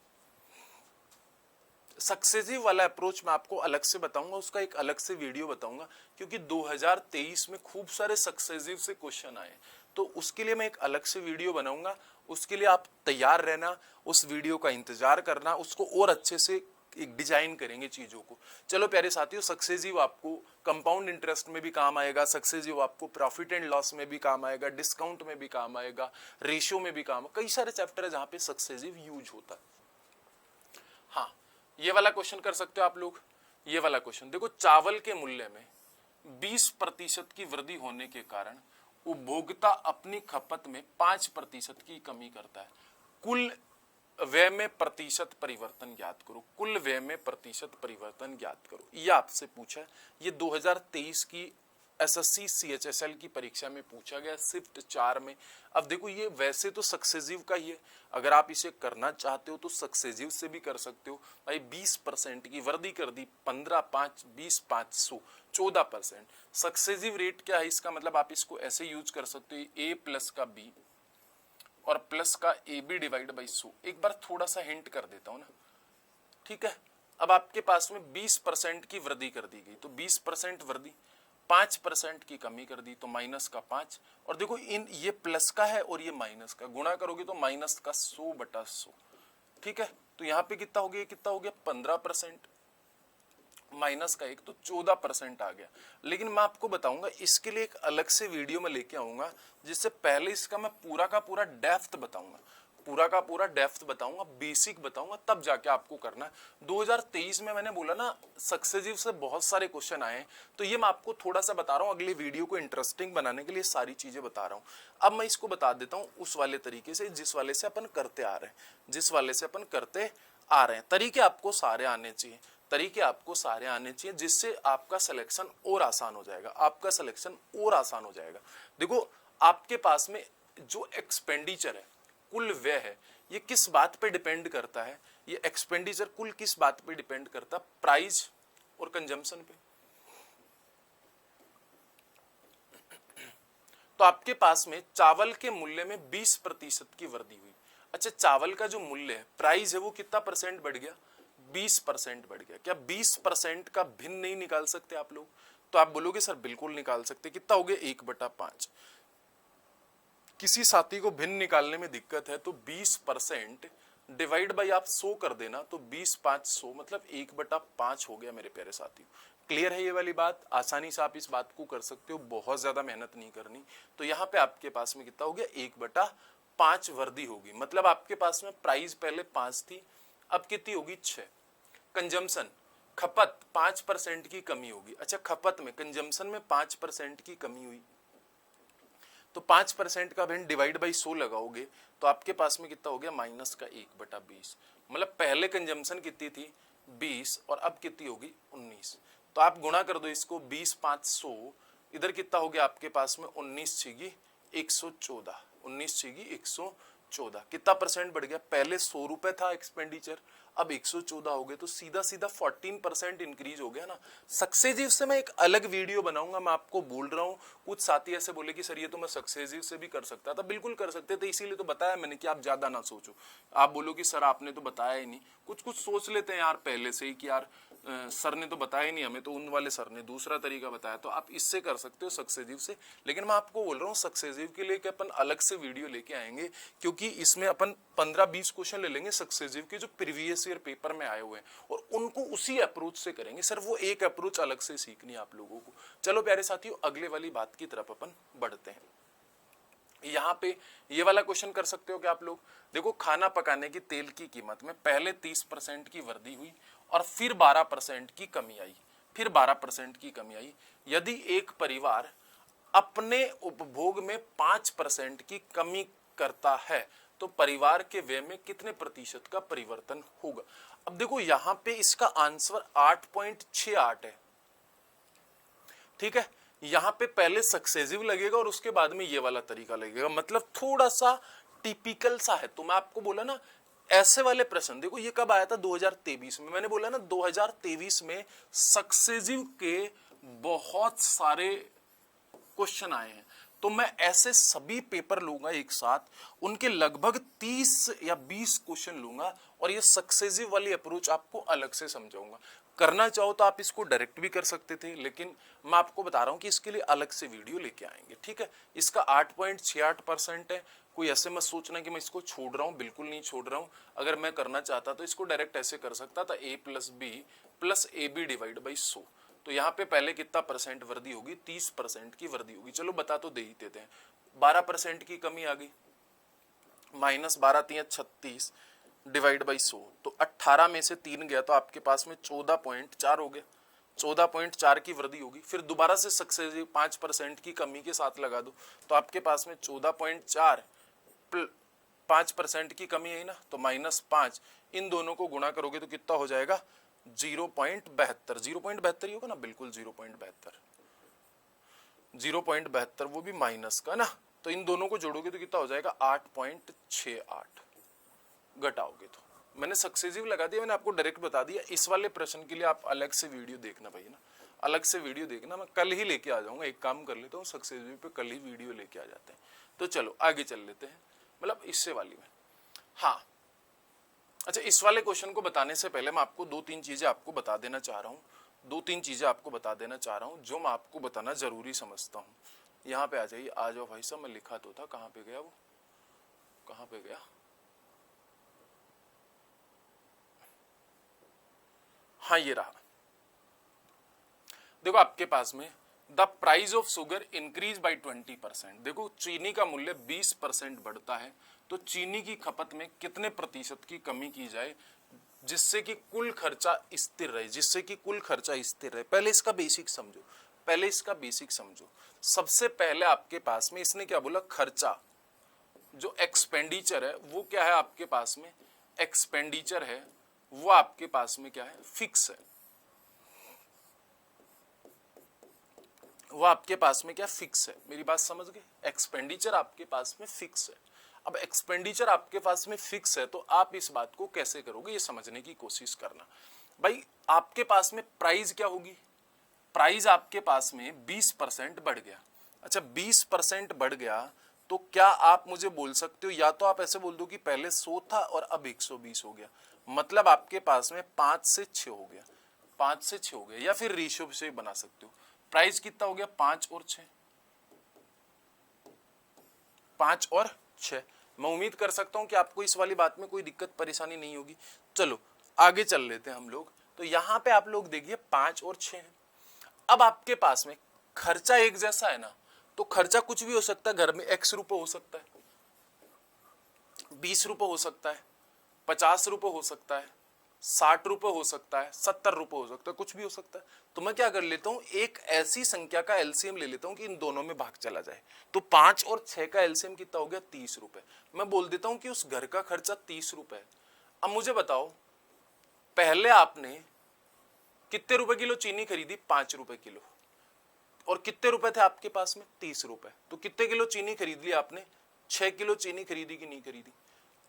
सक्सेसिव वाला अप्रोच मैं आपको अलग से बताऊंगा, उसका एक अलग से वीडियो बताऊंगा, क्योंकि 2023 में खूब सारे सक्सेसिव से क्वेश्चन आए, तो उसके लिए मैं एक अलग से वीडियो बनाऊंगा। उसके लिए आप तैयार रहना, उस वीडियो का इंतजार करना, उसको और अच्छे से एक डिजाइन करेंगे चीजों को। चलो प्यारे साथियों, सक्सेसिव आपको कंपाउंड इंटरेस्ट में भी काम आएगा, सक्सेसिव आपको प्रॉफिट एंड लॉस में भी काम आएगा, डिस्काउंट में भी काम आएगा, रेशियो में भी काम, कई सारे चैप्टर है जहां पे सक्सेसिव यूज होता है। हाँ ये वाला क्वेश्चन कर सकते हो आप लोग। ये वाला क्वेश्चन देखो, चावल के मूल्य में 20% की वृद्धि होने के कारण उपभोक्ता अपनी खपत में 5% की कमी करता है। कुल व्यय में प्रतिशत परिवर्तन ज्ञात करो, कुल व्यय में प्रतिशत परिवर्तन ज्ञात करो, ये आपसे पूछा है। ये 2023 की एसएससी सीएचएसएल की परीक्षा में पूछा गया शिफ्ट 4 में। अब देखो ये वैसे तो सक्सेसिव का ही है, अगर आप इसे करना चाहते हो तो सक्सेसिव से भी कर सकते हो। भाई 20% की वृद्धि कर दी, 15 5 20 500 14%। सक्सेसिव रेट क्या है इसका मतलब आप इसको ऐसे यूज कर सकते हो, ए प्लस का बी और प्लस का ए बी डिवाइड बाई 100। एक बार थोड़ा सा हिंट कर देता हूं ना, ठीक है। अब आपके पास में 20% की वृद्धि कर दी गई तो 20% वृद्धि, 5% की कमी कर दी तो माइनस का 5। और देखो इन ये प्लस का है और ये माइनस का, गुणा करोगे तो माइनस का 100/100। ठीक है, तो यहाँ पे कितना हो गया, कितना हो गया 15%, माइनस का 1 तो 14% आ गया। लेकिन मैं आपको बताऊंगा इसके लिए एक अलग से वीडियो में लेके आऊंगा, जिससे पहले इसका मैं पूरा का पूरा डेप्थ बताऊंगा, पूरा का पूरा डेप्थ बताऊंगा, बेसिक बताऊंगा, तब जाके आपको करना है। 2023 में मैंने बोला ना सक्सेसिव से बहुत सारे क्वेश्चन आए, तो ये मैं आपको थोड़ा सा बता रहा हूँ, अगले वीडियो को इंटरेस्टिंग बनाने के लिए सारी चीजें बता रहा हूँ। अब मैं इसको बता देता हूँ उस वाले तरीके से जिस वाले से अपन करते आ रहे हैं, जिस वाले से अपन करते आ रहे हैं। तरीके आपको सारे आने चाहिए, तरीके आपको सारे आने चाहिए, जिससे आपका सिलेक्शन और आसान हो जाएगा, आपका सिलेक्शन और आसान हो जाएगा। देखो आपके पास में जो एक्सपेंडिचर है, कुल व्यय है, ये किस बात पे डिपेंड करता है, ये एक्सपेंडिचर कुल किस बात पे डिपेंड करता है, प्राइस और कंजम्पशन पे। तो आपके पास में चावल के मूल्य में 20% की वृद्धि हुई। अच्छा चावल का जो मूल्य है, प्राइस है, वो कितना परसेंट बढ़ गया, 20% बढ़ गया। क्या 20% का भिन्न नहीं निकाल सकते आप लोग? तो आप बोलोगे सर बिल्कुल निकाल सकते। कितना हो गया 1/5। किसी साथी को भिन्न निकालने में दिक्कत है तो 20% डिवाइड बाई आप 100 कर देना, तो 20 5 100 मतलब 1/5 हो गया मेरे प्यारे साथियों। क्लियर है ये वाली बात? आसानी से आप इस बात को कर सकते हो, बहुत ज्यादा मेहनत नहीं करनी। तो यहाँ पे आपके पास में कितना हो गया, 1/5 वर्दी होगी। मतलब आपके पास में प्राइस पहले 5 थी, अब कितनी होगी 6। कंजम्पशन, खपत 5% की कमी होगी। अच्छा, खपत में, कंजम्पशन में 5% की कमी हुई, तो 5% का भिन्न डिवाइड बाई 100 लगाओगे तो आपके पास में कितना हो गया, माइनस का 1/20। मतलब पहले कंजम्पशन कितनी थी 20 और अब कितनी होगी 19। तो आप गुणा कर दो इसको, 20 5 100, इधर कितना हो गया आपके पास में 19 छीगी 114, 19 छीगी 114। कितना परसेंट बढ़ गया, पहले 100 रुपए था एक्सपेंडिचर, अब 114 हो गए, तो सीधा सीधा 14% इंक्रीज हो गया ना। सक्सेसिव से मैं एक अलग वीडियो बनाऊंगा, मैं आपको बोल रहा हूँ। कुछ साथी ऐसे बोले कि सर ये तो मैं सक्सेसिव से भी कर सकता था, बिल्कुल कर सकते थे, इसीलिए तो बताया मैंने कि आप ज्यादा ना सोचो। आप बोलो कि सर आपने तो बताया ही नहीं, कुछ कुछ सोच लेते हैं यार पहले से ही कि यार सर ने तो बताया ही नहीं हमें, तो उन वाले सर ने दूसरा तरीका बताया, तो आप इससे कर सकते हो सक्सेसिव से। लेकिन मैं आपको बोल रहा हूँ सक्सेसिव के लिए कि अपन अलग से वीडियो लेके आएंगे, क्योंकि इसमें अपन 15-20 क्वेश्चन ले लेंगे सक्सेसिव के जो प्रीवियस ईयर पेपर में आए हुए हैं, और उनको उसी अप्रोच से करेंगे। सर वो एक अप्रोच अलग से सीखनी है आप लोगों को। चलो प्यारे साथियों, अगले वाली बात की तरफ अपन बढ़ते हैं। यहाँ पे ये वाला क्वेश्चन कर सकते हो कि आप लोग देखो, खाना पकाने की तेल की कीमत में पहले 30% की वृद्धि हुई और फिर 12% की कमी आई, फिर 12% की कमी आई। यदि एक परिवार अपने उपभोग में 5% की कमी करता है तो परिवार के व्यय में कितने प्रतिशत का परिवर्तन होगा। अब देखो यहाँ पे इसका आंसर 8.68 है, ठीक है। यहाँ पे पहले सक्सेसिव लगेगा और उसके बाद में ये वाला तरीका लगेगा, मतलब थोड़ा सा टिपिकल सा है। तो मैं आपको बोला ना ऐसे वाले प्रश्न, देखो ये कब आया था 2023 में, मैंने बोला ना 2023 में सक्सेसिव के बहुत सारे क्वेश्चन आए हैं। तो मैं ऐसे सभी पेपर लूंगा एक साथ, उनके लगभग 30 या 20 क्वेश्चन लूंगा और ये सक्सेसिव वाली अप्रोच आपको अलग से समझाऊंगा। करना चाहो तो आप इसको डायरेक्ट भी कर सकते थे, लेकिन मैं आपको बता रहा हूं कि इसके लिए अलग से वीडियो लेके आएंगे, ठीक है। इसका 8.68% है। कोई ऐसे मत सोचना कि मैं इसको छोड़ रहा हूं, बिल्कुल नहीं छोड़ रहा हूं। अगर मैं करना चाहता तो इसको डायरेक्ट ऐसे कर सकता था, a + b + ab divide by 100। तो यहाँ पे पहले कितना परसेंट वृद्धि होगी, 30% की वृद्धि होगी। चलो बता तो दे ही देते हैं। 12% की कमी आ गई, -12 × 36 डिवाइड बाई 100, तो 18 में से 3 गया तो आपके पास में 14.4 हो गया। 14.4 की वृद्धि होगी। फिर दोबारा से सक्सेसिव 5% की कमी के साथ लगा दो तो आपके पास में 14.4 5% की कमी है ना, तो -5, इन दोनों को गुणा करोगे तो कितना हो जाएगा 0.72। 0.72 ही होगा ना, बिल्कुल 0.72, 0.72 वो भी माइनस का ना। तो इन दोनों को जोड़ोगे तो कितना हो जाएगा 8.68, घटाओगे तो। मैंने सक्सेसिव लगा दिया, मैंने आपको डायरेक्ट बता दिया। इस वाले प्रश्न के लिए आप अलग से वीडियो देखना भाई ना, अलग से वीडियो देखना। मैं कल ही लेके आ जाऊंगा, एक काम कर लेता हूँ सक्सेसिव पे कल ही वीडियो लेके आ जाते हैं। तो चलो आगे चल लेते हैं, मतलब इससे वाली में। हाँ अच्छा, इस वाले क्वेश्चन को बताने से पहले मैं आपको 2-3 चीजें आपको बता देना चाह रहा हूँ, 2-3 चीजें आपको बता देना चाह रहा हूँ जो मैं आपको बताना जरूरी समझता हूँ। यहाँ पे आ जाइए, आ जाओ भाई साहब। मैं लिखा तो था, कहाँ पे गया वो, कहाँ पे गया, हाँ ये रहा। देखो आपके पास में the price of sugar increase by 20%। देखो चीनी का मूल्य 20% बढ़ता है तो चीनी की खपत में कितने प्रतिशत की कमी की जाए जिससे कि कुल खर्चा स्थिर रहे, जिससे कि कुल खर्चा स्थिर रहे। पहले इसका बेसिक समझो, पहले इसका बेसिक समझो। सबसे पहले आपके पास में इसने क्या बोला, खर्चा जो एक्सपेंडिचर है वो क्या है आपके पास में, एक्सपेंडिचर है वो आपके पास में क्या है, फिक्स है। वो आपके पास में क्या फिक्स है, मेरी बात समझ गए। एक्सपेंडिचर आपके पास में फिक्स है। अब एक्सपेंडिचर आपके पास में फिक्स है तो आप इस बात को कैसे करोगे ये समझने की कोशिश करना। भाई आपके पास में प्राइस क्या होगी, प्राइस आपके पास में 20% बढ़ गया। अच्छा 20% बढ़ गया तो क्या आप मुझे बोल सकते हो, या तो आप ऐसे बोल दो कि पहले 100 था और अब 120 हो गया, मतलब आपके पास में 5 से 6 हो गया, 5 से 6 हो गया। या फिर रेशियो से बना सकते हो, प्राइस कितना हो गया 5 और 6, 5 और 6। मैं उम्मीद कर सकता हूं कि आपको इस वाली बात में कोई दिक्कत परेशानी नहीं होगी। चलो आगे चल लेते हैं हम लोग। तो यहां पे आप लोग देखिए 5 और 6 है। अब आपके पास में खर्चा एक जैसा है ना, तो खर्चा कुछ भी हो सकता है। घर में x रुपए हो सकता है, 20 रुपए हो सकता है, 50 रुपए हो सकता है, 60 रुपए हो सकता है, 70 रुपए हो सकता है, कुछ भी हो सकता है। तो मैं क्या कर लेता हूं, एक ऐसी संख्या का एलसीएम ले लेता हूं कि इन दोनों में भाग चला जाए। तो 5 और 6 का एलसीएम कितना हो गया, 30 रुपए। मैं बोल देता हूं कि उस घर का खर्चा 30 रुपए है। अब मुझे बताओ, पहले आपने कितने रुपए किलो चीनी खरीदी, 5 रुपए किलो, और कितने रुपए थे आपके पास में, 30 रुपए। तो कितने किलो चीनी खरीद ली आपने, 6 किलो चीनी खरीदी कि नहीं खरीदी।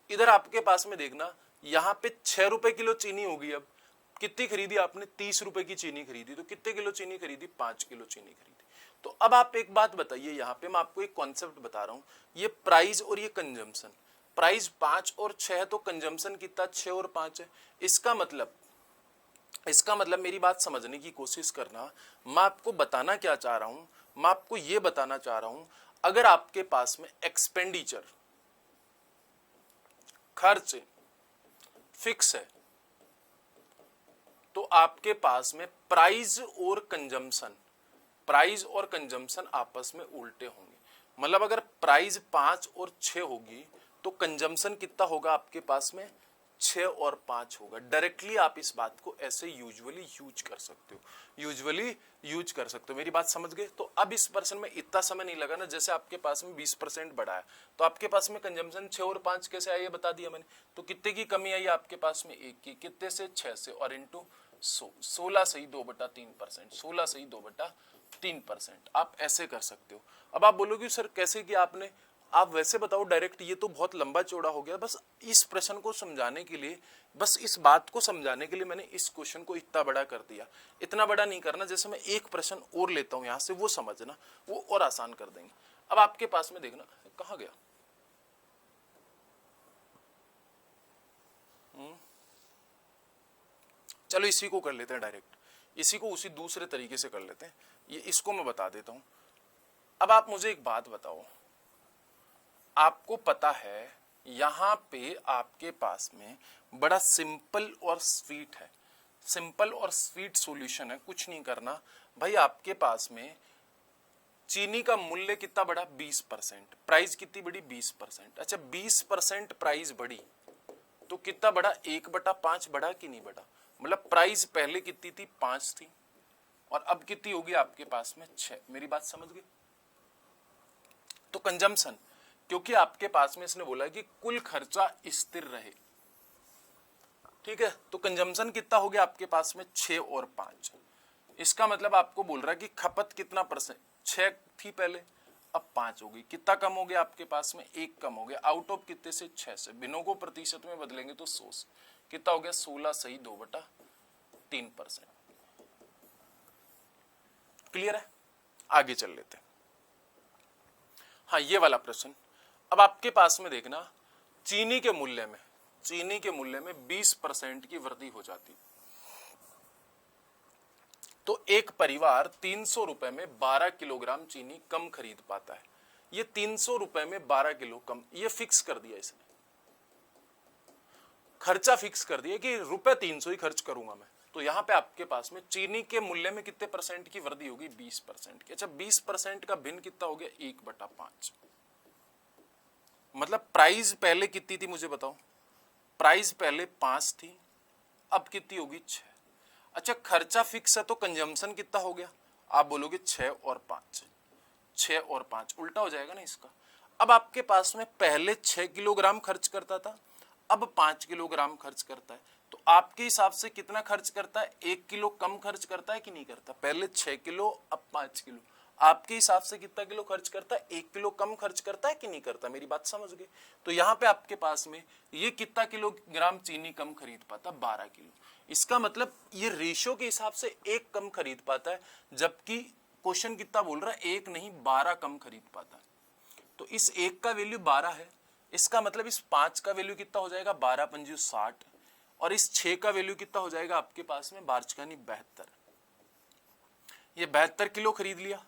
इधर आपके पास में देखना, यहाँ पे 6 रुपए किलो चीनी होगी। अब कितनी खरीदी आपने, 30 रुपए की चीनी खरीदी। तो कितने किलो चीनी खरीदी, 5 किलो चीनी खरीदी। तो अब आप एक बात बताइए, यहाँ पे मैं आपको एक कॉन्सेप्ट बता रहा हूँ, ये प्राइस और ये कंजम्पशन। प्राइस 5 और 6 है, तो कंजम्पशन कितना, 6 और 5 है। इसका मतलब मेरी बात समझने की कोशिश करना। मैं आपको बताना क्या चाह रहा हूं, मैं आपको यह बताना चाह रहा हूं, अगर आपके पास में एक्सपेंडिचर, खर्च फिक्स है, तो आपके पास में प्राइस और कंजम्पशन आपस में उल्टे होंगे। मतलब अगर प्राइस 5 और 6 होगी, तो कंजम्पशन कितना होगा आपके पास में, 6 और 5 होगा। डायरेक्टली आप इस बात को ऐसे यूजुअली यूज कर सकते हो। मेरी बात समझ गए। तो अब इस पर्सन में इतना समय नहीं लगा ना, जैसे आपके पास में 20% बढ़ा है, तो आपके पास में कंजम्पशन 6 और 5 कैसे आया, ये बता दिया मैंने। तो कितने की कमी आई आपके पास में, 1 की। कितने से, 6 से, और इंटू 16 से ही 2/3%, 16 से ही 2/3%। आप ऐसे कर सकते हो। अब आप बोलोगे सर कैसे किया आपने, आप वैसे बताओ डायरेक्ट, ये तो बहुत लंबा चौड़ा हो गया। बस इस प्रश्न को समझाने के लिए, बस इस बात को समझाने के लिए मैंने इस क्वेश्चन को इतना बड़ा कर दिया। इतना बड़ा नहीं करना, जैसे मैं एक प्रश्न और लेता हूं यहां से, वो समझना, वो और आसान कर देंगे। अब आपके पास में देखना, कहां गया, चलो इसी को कर लेते हैं डायरेक्ट, इसी को उसी दूसरे तरीके से कर लेते हैं। ये इसको मैं बता देता हूं। अब आप मुझे एक बात बताओ, आपको पता है यहां पे आपके पास में बड़ा सिंपल और स्वीट है, सिंपल और स्वीट सॉल्यूशन है। कुछ नहीं करना भाई, आपके पास में चीनी का मूल्य कितना बढ़ा, 20%। प्राइस कितनी बढ़ी, 20%। अच्छा 20% प्राइस बढ़ी, तो कितना बढ़ा, 1/5 बढ़ा कि नहीं बढ़ा। मतलब प्राइस पहले कितनी थी, 5 थी, और अब कितनी होगी आपके पास में, 6। मेरी बात समझ गए। तो कंजम्पशन, क्योंकि आपके पास में इसने बोला है कि कुल खर्चा स्थिर रहे, ठीक है, तो कंजम्पशन कितना हो गया आपके पास में, 6 और 5। इसका मतलब आपको बोल रहा है कि खपत कितना %, 6 थी पहले, अब 5 हो गई। कितना कम हो गया आपके पास में, 1 कम हो गया। आउट ऑफ कितने से, 6 से। बिनों को प्रतिशत में बदलेंगे तो 100 से। कितना हो गया, 16 सही 2/3%। क्लियर है, आगे चल लेते हैं। हाँ ये वाला प्रश्न, अब आपके पास में देखना, चीनी के मूल्य में 20% की वृद्धि हो जाती, तो एक परिवार 300 रुपए में 12 किलोग्राम चीनी कम खरीद पाता है। ये 300 रुपए में 12 किलो कम, ये फिक्स कर दिया इसने, खर्चा फिक्स कर दिया कि रुपए 300 ही खर्च करूंगा मैं। तो यहां पे आपके पास में चीनी के मूल्य में कितने % की वृद्धि होगी, 20% की। अच्छा 20% का भिन्न कितना हो गया, 1/5। मतलब प्राइस पहले कितनी थी मुझे बताओ, प्राइस पहले 5 थी, अब कितनी होगी, 6। अच्छा खर्चा फिक्स है, तो कंजम्पशन कितना हो गया, आप बोलोगे 6 और 5, 6 और 5 उल्टा हो जाएगा ना इसका। अब आपके पास में पहले 6 किलोग्राम खर्च करता था, अब 5 किलोग्राम खर्च करता है, तो आपके हिसाब से कितना खर्च करता है, 1 किलो कम खर्च करता है कि नहीं करता। पहले 6 किलो, अब 5 किलो, आपके हिसाब से कितना किलो खर्च करता है, 1 किलो कम खर्च करता है कि नहीं करता। मेरी बात समझ गए। तो यहाँ पे आपके पास में ये कितना किलोग्राम चीनी कम खरीद पाता, 12 किलो। इसका मतलब ये रेशियो के हिसाब से 1 कम खरीद पाता है, जबकि क्वेश्चन कितना बोल रहा है, 1 नहीं 12 कम खरीद पाता है। तो इस 1 का वैल्यू 12 है, इसका मतलब इस 5 का वैल्यू कितना हो जाएगा, 12 पंजी 60, और इस 6 का वैल्यू कितना हो जाएगा आपके पास में, 72। ये 72 किलो खरीद लिया,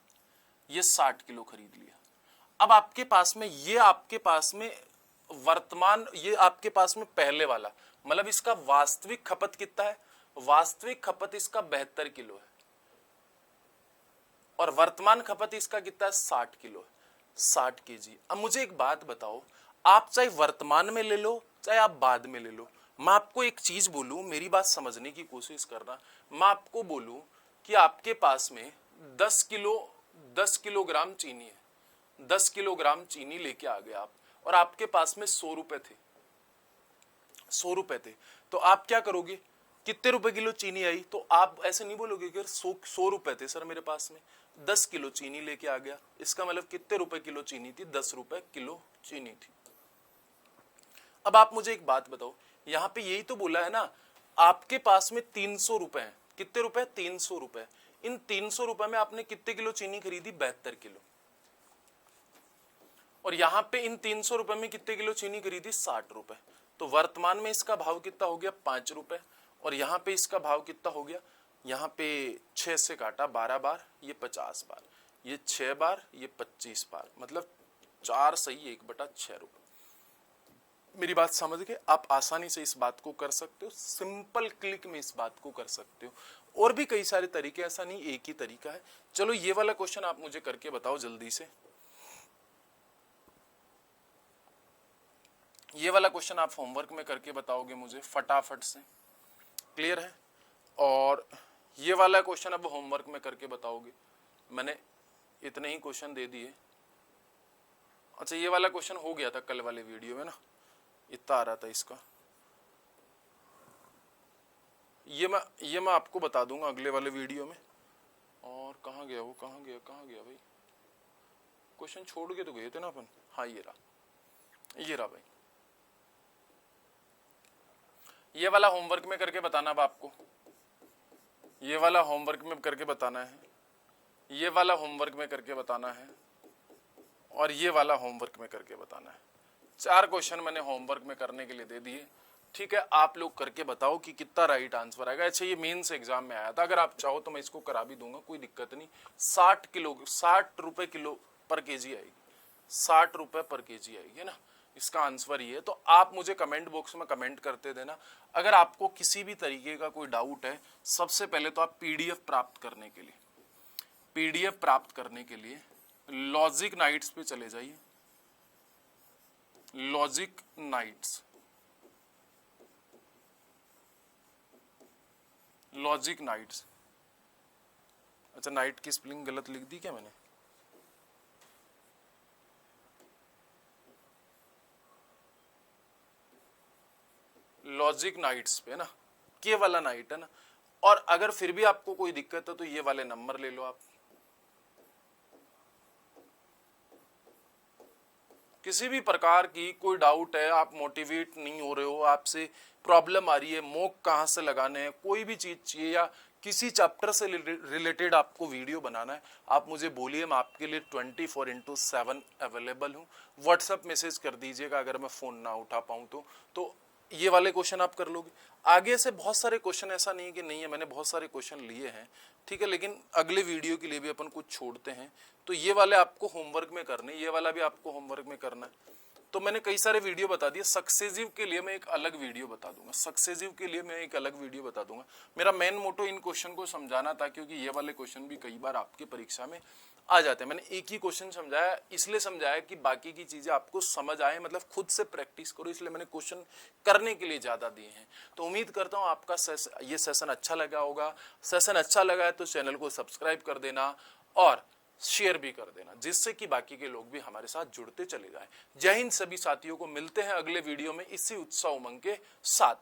ये 60 किलो खरीद लिया। अब आपके पास में ये आपके पास में वर्तमान, ये आपके पास में पहले वाला, मतलब इसका वास्तविक खपत कितना है, वास्तविक खपत इसका 72 किलो है और वर्तमान खपत इसका कितना है 60 किलो है, 60 केजी। अब मुझे एक बात बताओ, आप चाहे वर्तमान में ले लो चाहे आप बाद में ले लो, मैं आपको एक चीज बोलूं, मेरी बात समझने की कोशिश करना। मैं आपको बोलूं कि आपके पास में 10 किलोग्राम चीनी है, 10 किलोग्राम चीनी लेके आ गए आप, और आपके पास में 100 रुपए थे, 100 रुपए थे, तो आप क्या करोगे, कितने रुपए किलो चीनी आई, तो आप ऐसे नहीं बोलोगे कि 100 रुपए थे सर मेरे पास में, 10 किलो चीनी लेके आ गया, इसका मतलब कितने रुपए किलो चीनी थी, 10 रुपए किलो चीनी थी। अब आप मुझे एक बात बताओ, यहां पे यही तो बोला है ना, आपके पास में 300 रुपए हैं, कितने रुपए, 300 रुपए, इन 300 रुपए में आपने कितने किलो चीनी खरीदी, 72 किलो, और यहां पे इन 300 रुपए में कितने किलो चीनी खरीदी, 60 रुपए, तो वर्तमान में इसका भाव कितना हो गया, 5 रुपए, और यहाँ पे इसका भाव कितना हो गया, यहाँ पे 6 से काटा 12 बार, ये 50 बार, ये 6 बार, ये 25 बार, मतलब 4 सही 1/6 रुपए। मेरी बात समझ गए, आप आसानी से इस बात को कर सकते हो, सिंपल क्लिक में इस बात को कर सकते हो, और भी कई सारे तरीके, ऐसा नहीं एक ही तरीका है। चलो ये वाला क्वेश्चन आप मुझे करके बताओ जल्दी से, ये वाला क्वेश्चन आप होमवर्क में करके बताओगे मुझे फटाफट से, क्लियर है, और ये वाला क्वेश्चन अब होमवर्क में करके बताओगे, मैंने इतने ही क्वेश्चन दे दिए। अच्छा ये वाला क्वेश्चन हो गया था कल वाले वीडियो में ना, इतना आ रहा था इसका, ये मैं आपको बता दूंगा अगले वाले वीडियो में। और कहाँ गया वो, कहाँ गया भाई, क्वेश्चन छोड़ के तो गए थे ना अपन, हाँ ये रहा भाई, ये वाला होमवर्क में करके बताना अब आपको, ये वाला होमवर्क में करके बताना है, ये वाला होमवर्क में करके बताना है, और ये वाला होमवर्क में करके बताना है। 4 क्वेश्चन मैंने होमवर्क में करने के लिए दे दिए, ठीक है, आप लोग करके बताओ कि कितना राइट आंसर आएगा। अच्छा ये मेंस एग्जाम में आया था, अगर आप चाहो तो मैं इसको करा भी दूंगा, कोई दिक्कत नहीं। 60 रुपए किलो पर केजी आएगी, 60 रुपए पर केजी आएगी, है ना, इसका आंसर ये है। तो आप मुझे कमेंट बॉक्स में कमेंट करते देना। अगर आपको किसी भी तरीके का कोई डाउट है, सबसे पहले तो आप पीडीएफ प्राप्त करने के लिए लॉजिक नाइट्स पे चले जाइए, लॉजिक नाइट्स, अच्छा नाइट की स्पेलिंग गलत लिख दी क्या मैंने, लॉजिक नाइट्स पे ना, के वाला नाइट है ना। और अगर फिर भी आपको कोई दिक्कत है तो ये वाले नंबर ले लो आप, किसी भी प्रकार की कोई डाउट है, आप मोटिवेट नहीं हो रहे हो, आपसे प्रॉब्लम आ रही है, मॉक कहाँ से लगाने हैं, कोई भी चीज चाहिए या किसी चैप्टर से रिलेटेड आपको वीडियो बनाना है, आप मुझे बोलिए, मैं आपके लिए 24/7 अवेलेबल हूँ। व्हाट्सएप मैसेज कर दीजिएगा अगर मैं फोन ना उठा पाऊँ तो ये वाले क्वेश्चन आप कर लोगे। आगे से बहुत सारे क्वेश्चन, ऐसा नहीं है कि नहीं है, मैंने बहुत सारे क्वेश्चन लिए हैं, ठीक है, लेकिन अगले वीडियो के लिए भी अपन कुछ छोड़ते हैं, तो ये वाले आपको होमवर्क में करने, ये वाला भी आपको होमवर्क में करना है। तो मैंने कई सारे वीडियो बता दिए, सक्सेसिव के लिए मैं एक अलग वीडियो बता दूंगा, मेरा मेन मोटो इन क्वेश्चन को समझाना था, क्योंकि ये वाले क्वेश्चन भी कई बार आपके परीक्षा में आ जाते हैं। मैंने एक ही क्वेश्चन समझाया, इसलिए समझाया कि बाकी की चीजें आपको समझ आए, मतलब खुद से प्रैक्टिस करो, इसलिए मैंने क्वेश्चन करने के लिए ज्यादा दिए हैं। तो उम्मीद करता हूं आपका ये सेशन अच्छा लगा होगा। सेशन अच्छा लगा है तो चैनल को सब्सक्राइब कर देना और शेयर भी कर देना, जिससे कि बाकी के लोग भी हमारे साथ जुड़ते चले जाएं। जय हिंद सभी साथियों को, मिलते हैं अगले वीडियो में इसी उत्साह उमंग के साथ।